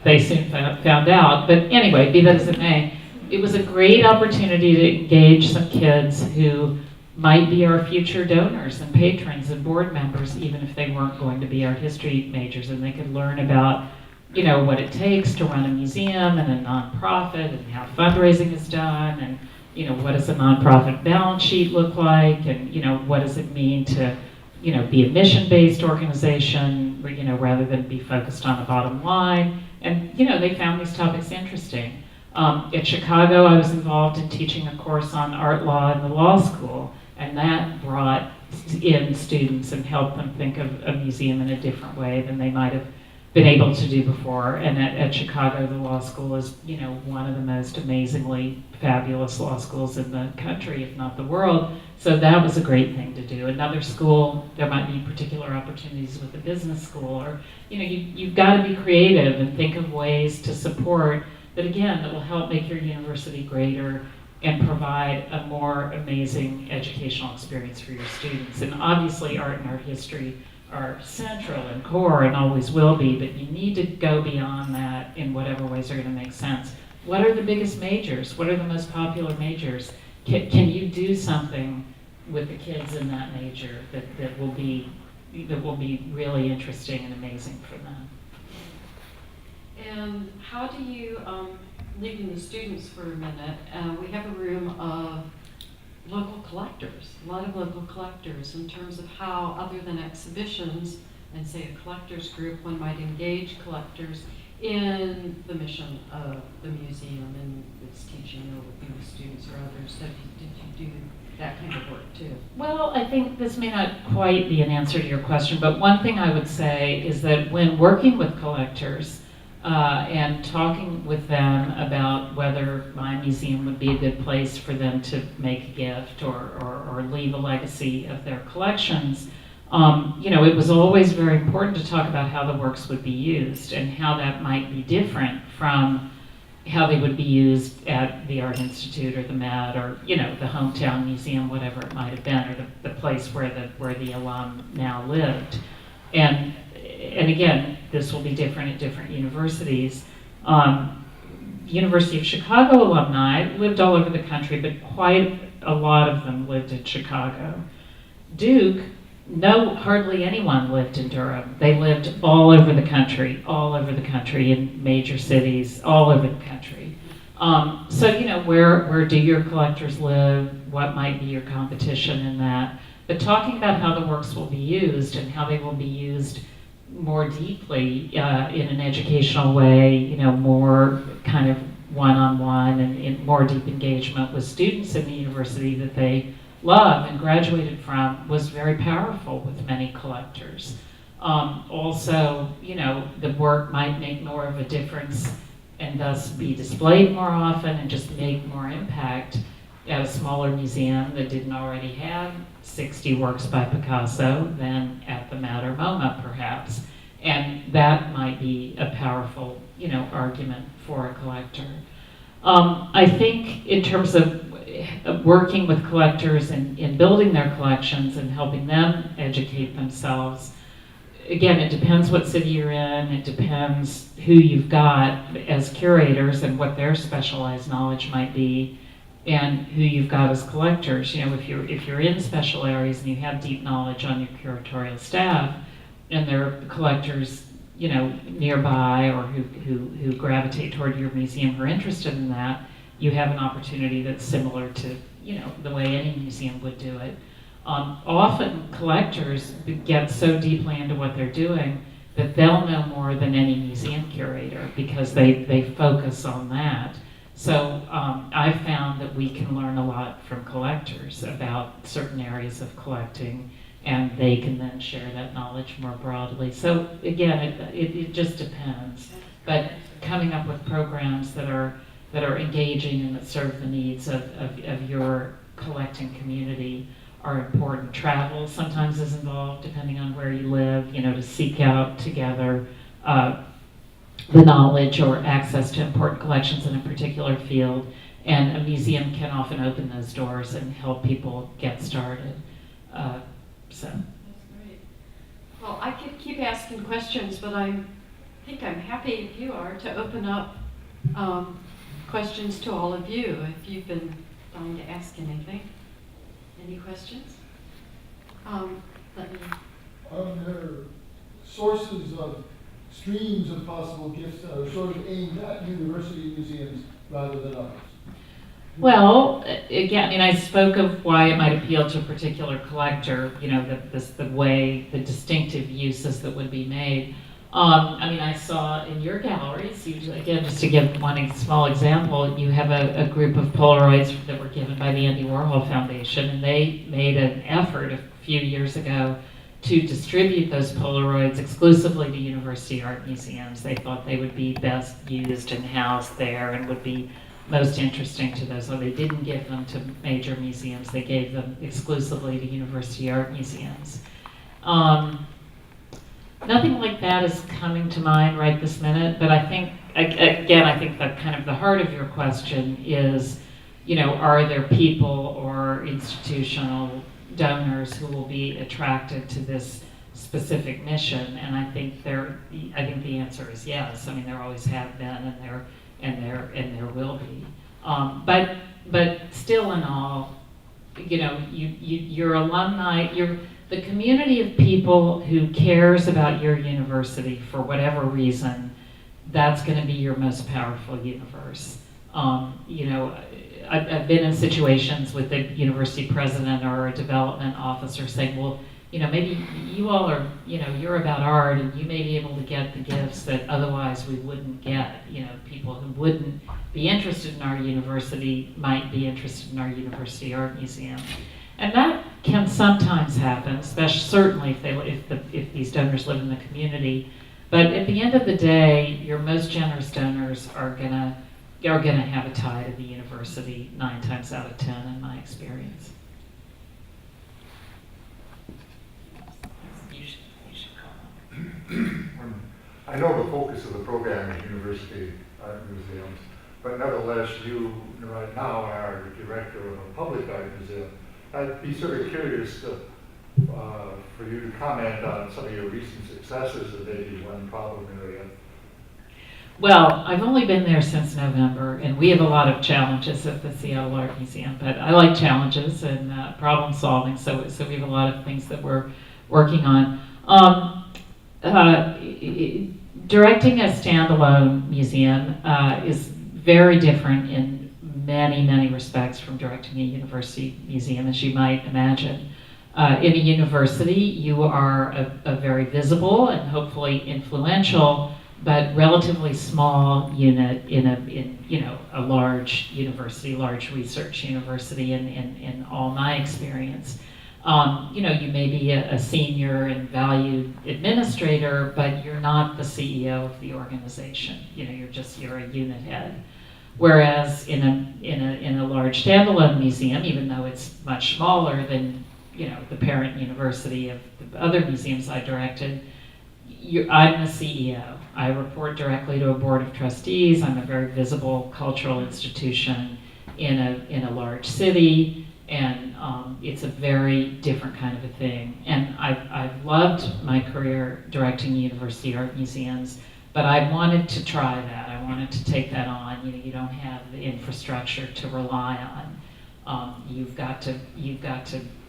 they soon found out. But anyway, be that as it may, it was a great opportunity to engage some kids who might be our future donors and patrons and board members, even if they weren't going to be art history majors, and they could learn about, what it takes to run a museum and a nonprofit and how fundraising is done and, what does a nonprofit balance sheet look like and, what does it mean to, be a mission-based organization, rather than be focused on the bottom line. And, they found these topics interesting. At Chicago, I was involved in teaching a course on art law in the law school. And that brought in students and helped them think of a museum in a different way than they might have been able to do before. And at Chicago, the law school is, one of the most amazingly fabulous law schools in the country, if not the world. So that was a great thing to do. Another school, there might be particular opportunities with the business school, or, you've got to be creative and think of ways to support that, again, that will help make your university greater and provide a more amazing educational experience for your students. And obviously art and art history are central and core and always will be, but you need to go beyond that in whatever ways are going to make sense. What are the biggest majors? What are the most popular majors? Can you do something with the kids in that major that will be really interesting and amazing for them? And how do you, leaving the students for a minute, we have a room of local collectors, a lot of local collectors, in terms of how, other than exhibitions and say a collectors group, one might engage collectors in the mission of the museum and its teaching, with students or others. So did you do that kind of work too? Well, I think this may not quite be an answer to your question, but one thing I would say is that when working with collectors, and talking with them about whether my museum would be a good place for them to make a gift or leave a legacy of their collections, it was always very important to talk about how the works would be used and how that might be different from how they would be used at the Art Institute or the Met or, the hometown museum, whatever it might have been, or the place where the alum now lived. And again, this will be different at different universities. University of Chicago alumni lived all over the country, but quite a lot of them lived in Chicago. Duke, hardly anyone lived in Durham. They lived all over the country, in major cities, all over the country. So, where do your collectors live? what might be your competition in that. But talking about how the works will be used and how they will be used more deeply in an educational way, you know, more kind of one-on-one and in more deep engagement with students in the university that they love and graduated from was very powerful with many collectors. Also, you know, the work might make more of a difference and thus be displayed more often and just make more impact at a smaller museum that didn't already have 60 works by Picasso than at the Matter MoMA, perhaps. And that might be a powerful, you know, argument for a collector. I think in terms of working with collectors in building their collections and helping them educate themselves, again, it depends what city you're in, it depends who you've got as curators and what their specialized knowledge might be, and who you've got as collectors. You know, if you're in special areas and you have deep knowledge on your curatorial staff, and there are collectors, you know, nearby or who gravitate toward your museum who are interested in that, you have an opportunity that's similar to, you know, the way any museum would do it. Often collectors get so deeply into what they're doing that they'll know more than any museum curator because they focus on that. So I've found that we can learn a lot from collectors about certain areas of collecting, and they can then share that knowledge more broadly. So again, it just depends. But coming up with programs that are engaging and that serve the needs of your collecting community are important. Travel sometimes is involved, depending on where you live, you know, to seek out together the knowledge or access to important collections in a particular field. And a museum can often open those doors and help people get started. So. That's great. Well, I could keep asking questions, but I think I'm happy, if you are, to open up questions to all of you, if you've been dying to ask anything. Any questions? Let me. There are sources of streams of possible gifts that are sort of aimed at university museums rather than others. Well, again, I mean, I spoke of why it might appeal to a particular collector, you know, the distinctive uses that would be made. I mean, I saw in your galleries, again, just to give one small example, you have a group of Polaroids that were given by the Andy Warhol Foundation, and they made an effort a few years ago to distribute those Polaroids exclusively to university art museums. They thought they would be best used and housed there and would be most interesting to those. So they didn't give them to major museums, they gave them exclusively to university art museums. Nothing like that is coming to mind right this minute, but I think, again, I think that kind of the heart of your question is, you know, are there people or institutional donors who will be attracted to this specific mission? And I think the answer is yes. I mean, there always have been, and there will be. But still, in all, you know, your alumni, the community of people who cares about your university for whatever reason, that's going to be your most powerful universe. You know, I've been in situations with the university president or a development officer saying, well, you know, maybe you all are, you know, you're about art and you may be able to get the gifts that otherwise we wouldn't get. You know, people who wouldn't be interested in our university might be interested in our university art museum. And that can sometimes happen, especially certainly if these donors live in the community. But at the end of the day, your most generous donors are gonna have a tie to the university 9 times out of 10, in my experience. You should call. I know the focus of the program is university art museums, but nevertheless, you right now are the director of a public art museum. I'd be sort of curious for you to comment on some of your recent successes in maybe one problem area. Well, I've only been there since November, and we have a lot of challenges at the Seattle Art Museum, but I like challenges and problem solving, so we have a lot of things that we're working on. Directing a standalone museum is very different in many, many respects from directing a university museum, as you might imagine. In a university, you are a very visible and hopefully influential, but relatively small unit in a large university, large research university. In all my experience, you may be a senior and valued administrator, but you're not the CEO of the organization. You're a unit head. Whereas in a large standalone museum, even though it's much smaller than the parent university of the other museums I directed, I'm the CEO. I report directly to a board of trustees. I'm a very visible cultural institution in a large city, and it's a very different kind of a thing. And I've loved my career directing university art museums, but I wanted to try that. I wanted to take that on. You don't have the infrastructure to rely on. You've got to.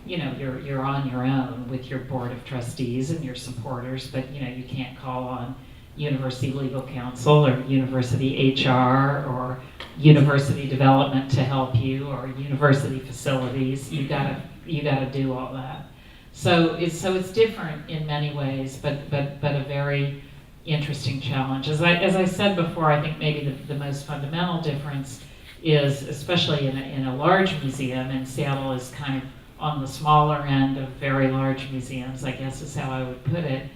You're on your own with your board of trustees and your supporters, but you can't call on university legal counsel or university HR or university development to help you, or university facilities. You gotta do all that. So it's different in many ways, but a very interesting challenge. As I said before, I think maybe the most fundamental difference is, especially in a large museum, and Seattle is kind of on the smaller end of very large museums, I guess is how I would put it.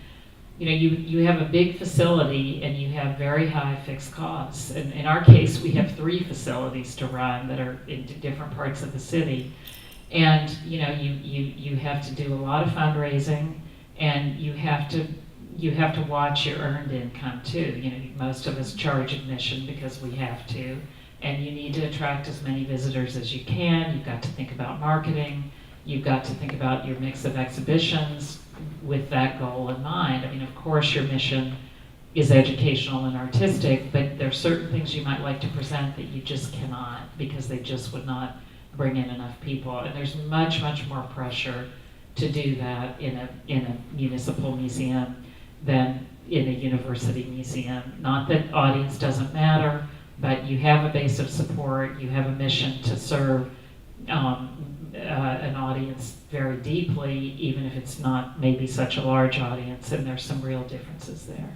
You have a big facility and you have very high fixed costs. And in our case, we have 3 facilities to run that are in different parts of the city. And you have to do a lot of fundraising, and you have to watch your earned income too. Most of us charge admission because we have to, and you need to attract as many visitors as you can. You've got to think about marketing. You've got to think about your mix of exhibitions with that goal in mind. I mean, of course, your mission is educational and artistic, but there are certain things you might like to present that you just cannot, because they just would not bring in enough people. And there's much, much more pressure to do that in a municipal museum than in a university museum. Not that audience doesn't matter, but you have a base of support, you have a mission to serve an audience very deeply, even if it's not maybe such a large audience, and there's some real differences there.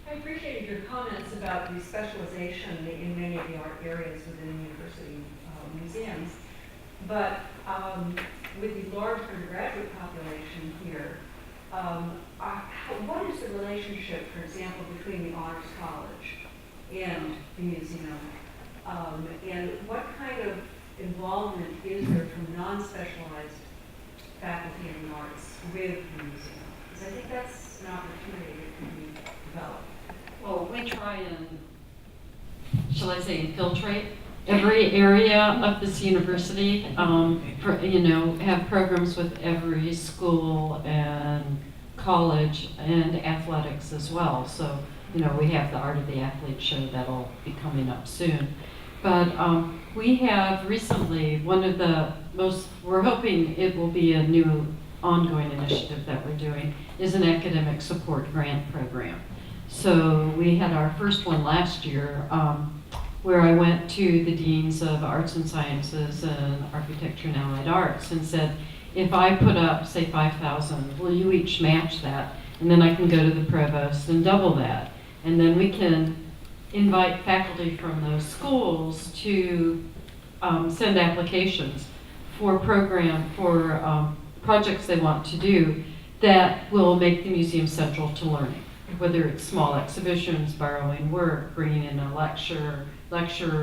I appreciated your comments about the specialization in many of the art areas within university museums, but with the large undergraduate population here, what is the relationship, for example, between the Honors College and the museum? And what kind of involvement is there from non-specialized faculty in the arts with the museum? Because I think that's an opportunity that can be developed. Well, we try and, shall I say, infiltrate every area of this university, have programs with every school and college and athletics as well. So, we have the Art of the Athlete show that'll be coming up soon. But we have recently, we're hoping it will be a new ongoing initiative that we're doing, is an academic support grant program. So we had our first one last year, where I went to the deans of arts and sciences and architecture and allied arts and said, if I put up, say, $5,000, will you each match that? And then I can go to the provost and double that. And then we can invite faculty from those schools to send applications for projects they want to do that will make the museum central to learning. Whether it's small exhibitions, borrowing work, bringing in a lecture,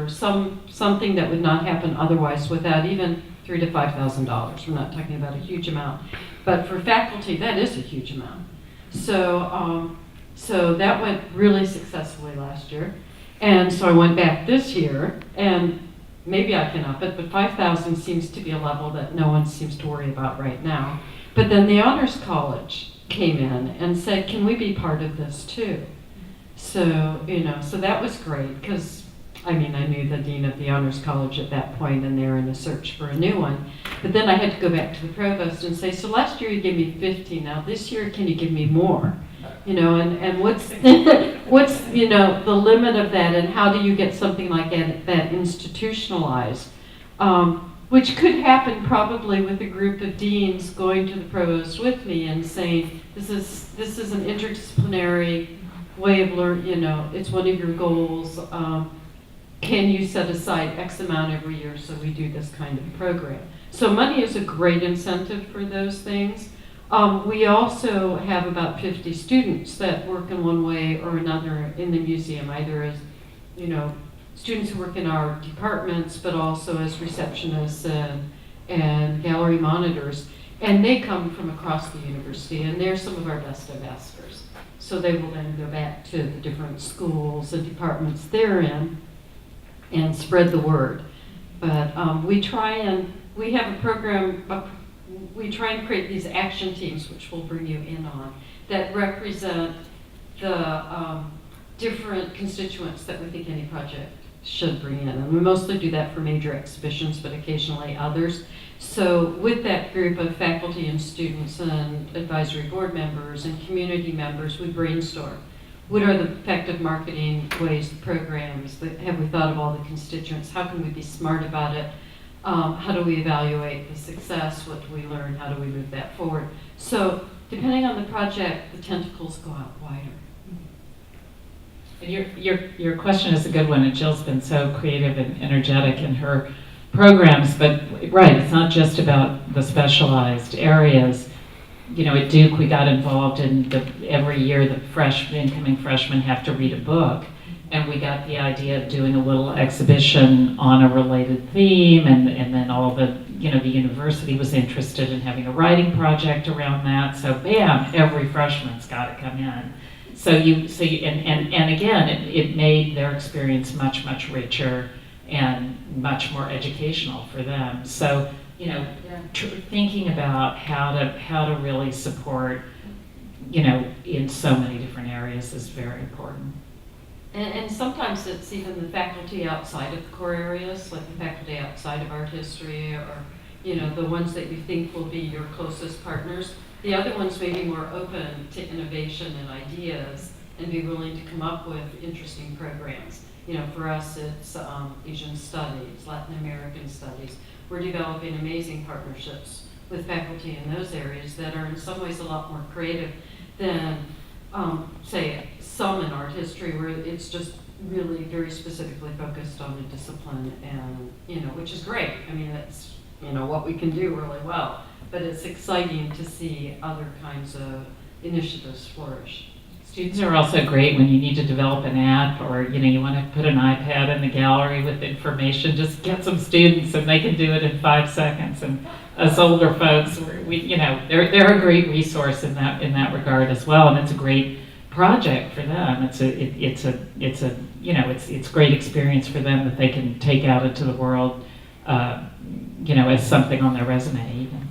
something that would not happen otherwise without even $3,000 to $5,000. We're not talking about a huge amount, but for faculty, that is a huge amount. So that went really successfully last year, and so I went back this year, and maybe I can up it, but 5,000 seems to be a level that no one seems to worry about right now. But then the Honors College came in and said, can we be part of this too? So, so that was great, because I knew the dean of the Honors College at that point, and they're in a search for a new one. But then I had to go back to the provost and say, so last year you gave me 50, now this year can you give me more? You know, and what's, what's, you know, the limit of that, and how do you get something like that institutionalized? Which could happen probably with a group of deans going to the provost with me and saying, this is an interdisciplinary way of learning, you know, it's one of your goals. Can you set aside X amount every year so we do this kind of program? So money is a great incentive for those things. We also have about 50 students that work in one way or another in the museum, either as, you know, students who work in our departments, but also as receptionists and gallery monitors. And they come from across the university, and they're some of our best ambassadors. So they will then go back to the different schools and departments they're in and spread the word. But we have a program, we try and create these action teams, which we'll bring you in on, that represent the different constituents that we think any project should bring in. And we mostly do that for major exhibitions, but occasionally others. So with that group of faculty and students and advisory board members and community members, we brainstorm. What are the effective marketing ways, the programs? Have we thought of all the constituents? How can we be smart about it? How do we evaluate the success? What do we learn? How do we move that forward? So depending on the project, the tentacles go out wider. And your question is a good one, and Jill's been so creative and energetic in her programs, but right, it's not just about the specialized areas. You know, at Duke, we got involved in every year the incoming freshmen have to read a book, and we got the idea of doing a little exhibition on a related theme, and then all the, you know, the university was interested in having a writing project around that, so bam, every freshman's got to come in. So again, it made their experience much, much richer and much more educational for them. So, you know, thinking about how to really support, you know, in so many different areas is very important. And sometimes it's even the faculty outside of the core areas, like the faculty outside of art history, or, you know, the ones that you think will be your closest partners. The other ones may be more open to innovation and ideas and be willing to come up with interesting programs. You know, for us, it's Asian studies, Latin American studies. We're developing amazing partnerships with faculty in those areas that are in some ways a lot more creative than, say, some in art history, where it's just really very specifically focused on a discipline, and, you know, which is great. I mean, that's, you know, what we can do really well. But it's exciting to see other kinds of initiatives flourish. Students are also great when you need to develop an app, or, you know, you want to put an iPad in the gallery with information. Just get some students and they can do it in 5 seconds. And us older folks, you know, they're a great resource in that regard as well. And it's a great project for them. It's a you know, it's great experience for them that they can take out into the world, you know, as something on their resume even.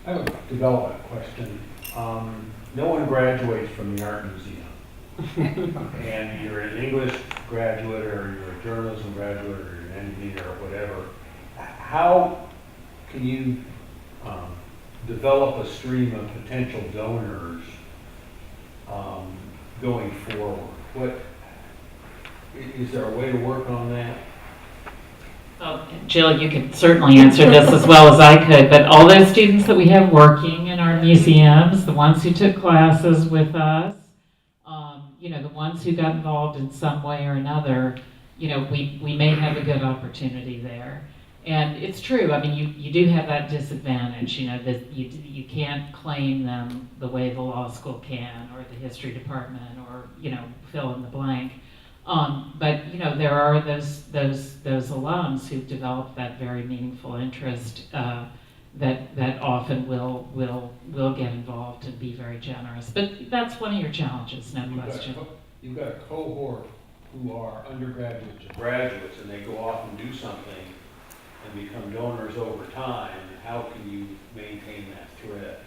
I have a development question. No one graduates from the art museum. And you're an English graduate, or you're a journalism graduate, or you're an engineer, or whatever. How can you develop a stream of potential donors going forward? Is there a way to work on that? Well, Jill, you could certainly answer this as well as I could, but all those students that we have working in our museums, the ones who took classes with us, you know, the ones who got involved in some way or another, you know, we may have a good opportunity there. And it's true, I mean, you do have that disadvantage, you know, that you can't claim them the way the law school can, or the history department, or, you know, fill in the blank. But, you know, there are those alums who've developed that very meaningful interest that often will get involved and be very generous. But that's one of your challenges, no question. You've got a cohort who are undergraduates and graduates, and they go off and do something and become donors over time. How can you maintain that thread?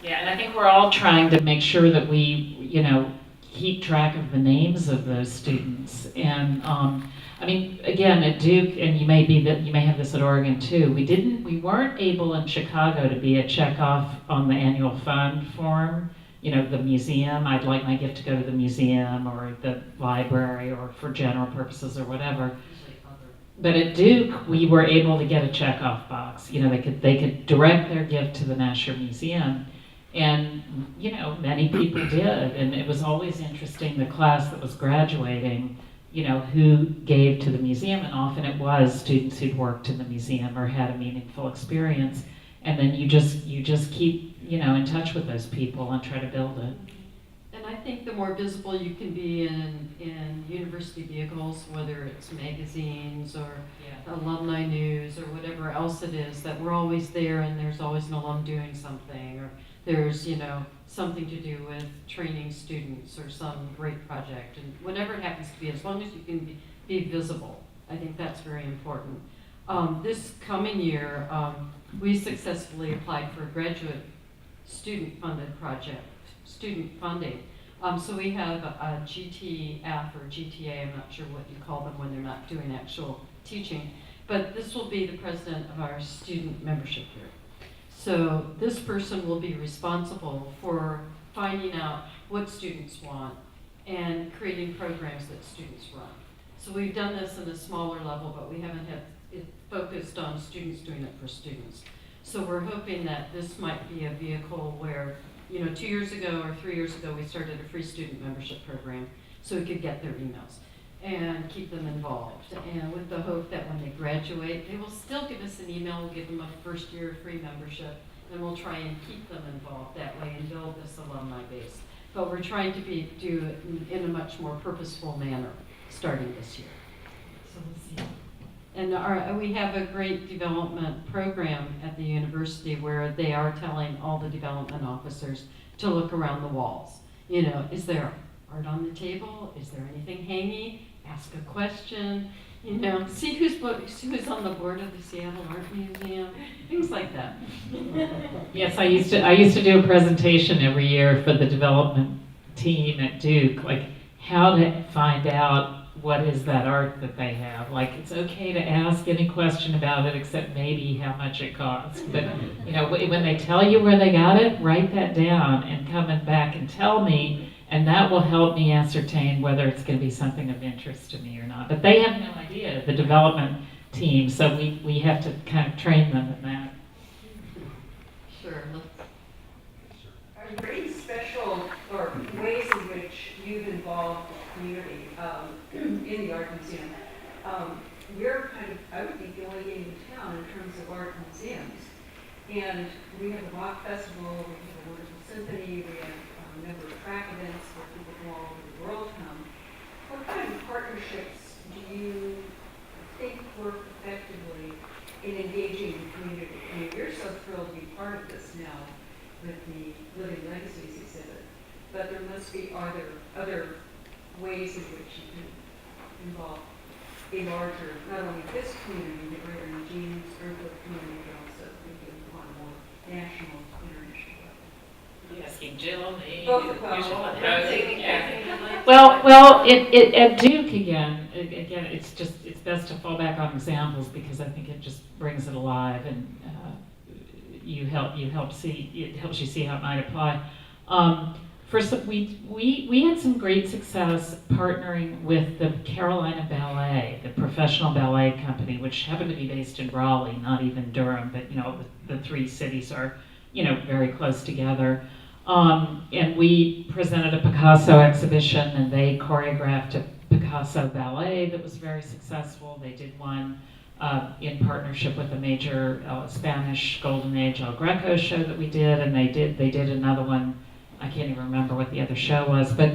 Yeah, and I think we're all trying to make sure that we, you know, keep track of the names of those students. And I mean, again, at Duke, and you may have this at Oregon too. We weren't able in Chicago to be a check off on the annual fund form. You know, the museum. I'd like my gift to go to the museum or the library or for general purposes or whatever. But at Duke, we were able to get a check-off box. You know, they could direct their gift to the National Museum, and you know, many people did. And it was always interesting. The class that was graduating, you know, who gave to the museum, and often it was students who'd worked in the museum or had a meaningful experience. And then you just keep, you know, in touch with those people and try to build it. And I think the more visible you can be in university vehicles, whether it's magazines or alumni news or whatever else it is, that we're always there and there's always an alum doing something, or there's, you know, something to do with training students or some great project, and whatever it happens to be, as long as you can be visible, I think that's very important. This coming year, we successfully applied for a graduate student-funded project, student funding. So we have a GTF or GTA, I'm not sure what you call them when they're not doing actual teaching, but this will be the president of our student membership group. So this person will be responsible for finding out what students want and creating programs that students run. So we've done this at a smaller level, but we haven't had it focused on students doing it for students. So we're hoping that this might be a vehicle where, you know, 2 years ago or 3 years ago, we started a free student membership program so we could get their emails and keep them involved. And with the hope that when they graduate, they will still give us an email, we'll give them a first year free membership, and we'll try and keep them involved that way and build this alumni base. But we're trying to do it in a much more purposeful manner starting this year. So we'll see. And we have a great development program at the university where they are telling all the development officers to look around the walls. You know, is there art on the table? Is there anything hanging? Ask a question. You know, see who's on the board of the Seattle Art Museum. Things like that. Yes, I used to do a presentation every year for the development team at Duke, like how to find out what is that art that they have. Like, it's okay to ask any question about it except maybe how much it costs. But, you know, when they tell you where they got it, write that down and come back and tell me, and that will help me ascertain whether it's going to be something of interest to me or not. But they have no idea, the development team, so we have to kind of train them in that. Sure. Are there any special or ways in which you've involved the community in the art museum? We're kind of, I would be delegating the town in terms of art museums. And we have a rock festival, we have a wonderful symphony, we have a number of track events where people from all over the world come. What kind of partnerships do you think work effectively in engaging the community? I mean, we're so thrilled to be part of this now with the Living Legacies exhibit, but there must be other ways in which you can involve a larger, not only this community, the greater Eugene Springfield community, but also thinking on a more national, international level. You're asking Jill, me, Both Well, at Duke again, it's best to fall back on examples because I think it just brings it alive and it helps you see how it might apply. First, we had some great success partnering with the Carolina Ballet, the professional ballet company, which happened to be based in Raleigh, not even Durham, but you know the three cities are, you know, very close together. And we presented a Picasso exhibition, and they choreographed a Picasso ballet that was very successful. They did one in partnership with a major Spanish Golden Age El Greco show that we did, and they did another one. I can't even remember what the other show was, but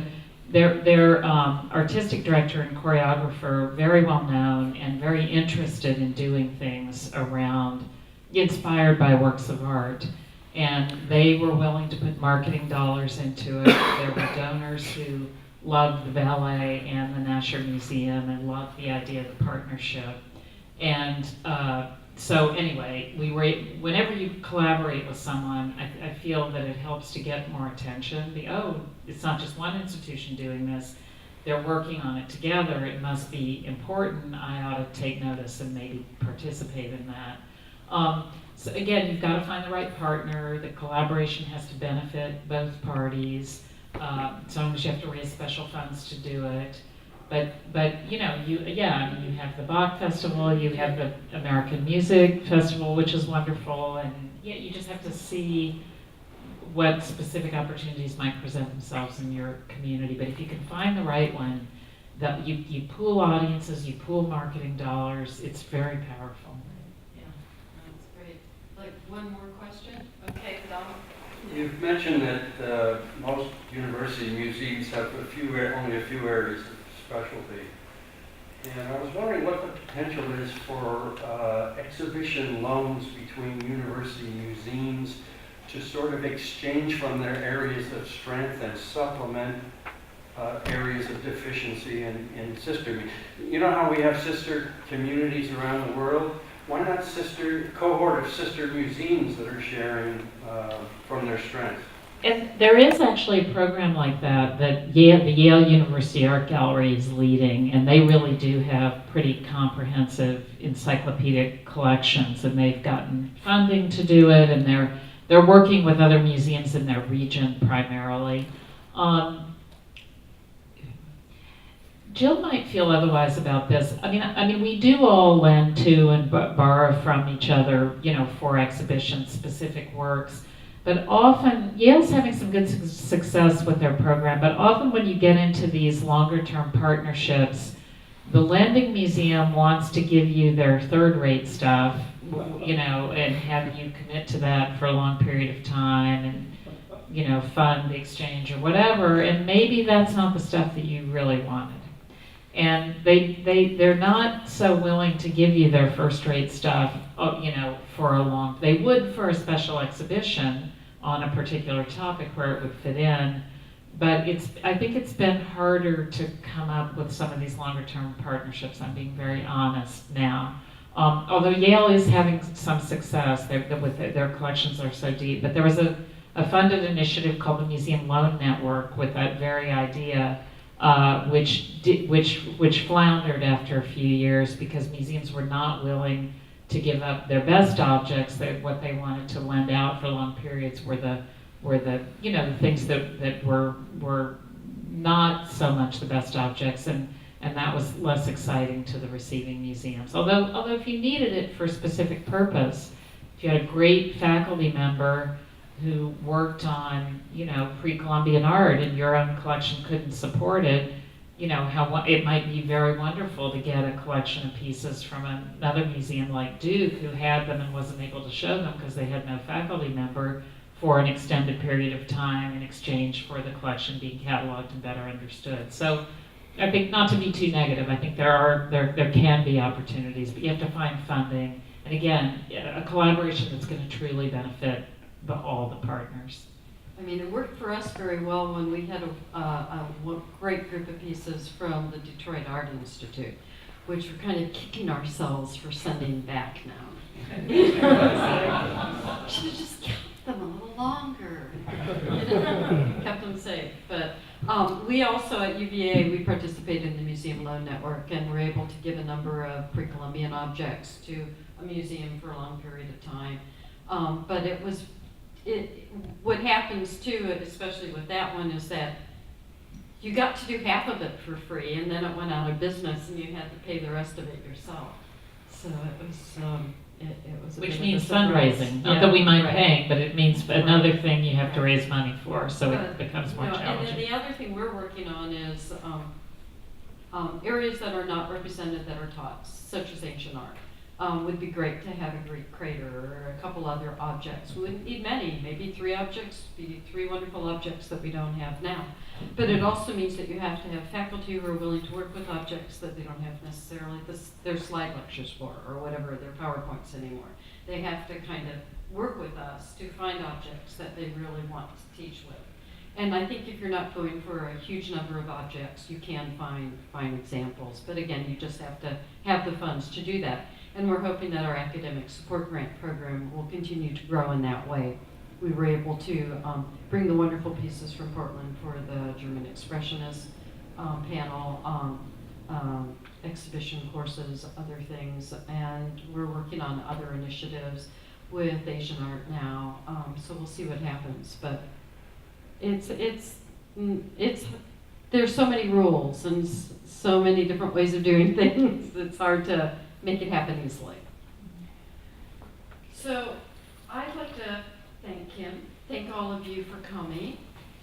their artistic director and choreographer, very well known and very interested in doing things around, inspired by works of art. And they were willing to put marketing dollars into it. There were donors who loved the ballet and the Nasher Museum and loved the idea of the partnership. And So anyway, whenever you collaborate with someone, I feel that it helps to get more attention. It's not just one institution doing this. They're working on it together. It must be important. I ought to take notice and maybe participate in that. So again, you've got to find the right partner. The collaboration has to benefit both parties. Sometimes you have to raise special funds to do it. But you have the Bach Festival, you have the American Music Festival, which is wonderful, and you just have to see what specific opportunities might present themselves in your community. But if you can find the right one, that you pool audiences, you pool marketing dollars, it's very powerful. Yeah, that's great. Like one more question? Okay, Dom. You've mentioned that most university museums have only a few areas of specialty. And I was wondering what the potential is for exhibition loans between university museums to sort of exchange from their areas of strength and supplement areas of deficiency in sister. You know how we have sister communities around the world? Why not cohort of sister museums that are sharing from their strengths? And there is actually a program like that the Yale University Art Gallery is leading, and they really do have pretty comprehensive encyclopedic collections, and they've gotten funding to do it, and they're working with other museums in their region primarily. Jill might feel otherwise about this. I mean, we do all lend to and borrow from each other, for exhibitions, specific works. But often, Yale's having some good success with their program, but often when you get into these longer-term partnerships, the lending museum wants to give you their third-rate stuff, and have you commit to that for a long period of time and, fund the exchange or whatever, and maybe that's not the stuff that you really wanted. And they're not so willing to give you their first-rate stuff, they would for a special exhibition on a particular topic where it would fit in, but I think it's been harder to come up with some of these longer-term partnerships. I'm being very honest now. Although Yale is having some success, their collections are so deep, but there was a funded initiative called the Museum Loan Network with that very idea, which floundered after a few years because museums were not willing to give up their best objects. What they wanted to lend out for long periods were the things that were not so much the best objects, and that was less exciting to the receiving museums. Although if you needed it for a specific purpose, if you had a great faculty member who worked on, pre-Columbian art and your own collection couldn't support it, it might be very wonderful to get a collection of pieces from another museum like Duke who had them and wasn't able to show them because they had no faculty member for an extended period of time in exchange for the collection being cataloged and better understood. So I think, not to be too negative, I think there can be opportunities, but you have to find funding. And again, a collaboration that's going to truly benefit all the partners. I mean, it worked for us very well when we had a great group of pieces from the Detroit Art Institute, which we're kind of kicking ourselves for sending back now. Should have just kept them a little longer. Kept them safe. But we also at UVA, we participate in the Museum Loan Network, and we're able to give a number of pre-Columbian objects to a museum for a long period of time. But what happens too, especially with that one, is that you got to do half of it for free, and then it went out of business, and you had to pay the rest of it yourself. So it was a Which bit means of a surprise. fundraising. Not that we mind Right. paying, but it means another thing you have to raise money for, so it becomes more And challenging. then the other thing we're working on is areas that are not represented that are taught, such as ancient art. Would be great to have a Greek crater or a couple other objects. We wouldn't need many, maybe 3 objects, maybe 3 wonderful objects that we don't have now. But it also means that you have to have faculty who are willing to work with objects that they don't have necessarily their slide lectures for, or whatever, their PowerPoints anymore. They have to kind of work with us to find objects that they really want to teach with. And I think if you're not going for a huge number of objects, you can find examples. But again, you just have to have the funds to do that. And we're hoping that our academic support grant program will continue to grow in that way. We were able to bring the wonderful pieces from Portland for the German Expressionist panel, exhibition courses, other things, and we're working on other initiatives with Asian art now. So we'll see what happens, but there's so many rules and so many different ways of doing things. It's hard to make it happen easily. So I'd like to thank Kim, thank all of you for coming,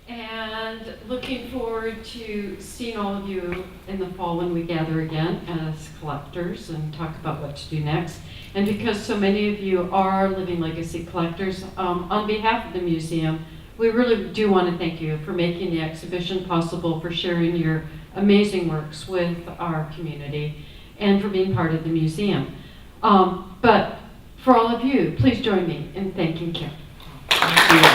and looking forward to seeing all of you in the fall when we gather again as collectors and talk about what to do next. And because so many of you are Living Legacy collectors, on behalf of the museum, we really do want to thank you for making the exhibition possible, for sharing your amazing works with our community, and for being part of the museum. But for all of you, please join me in thanking Kim. Thank you.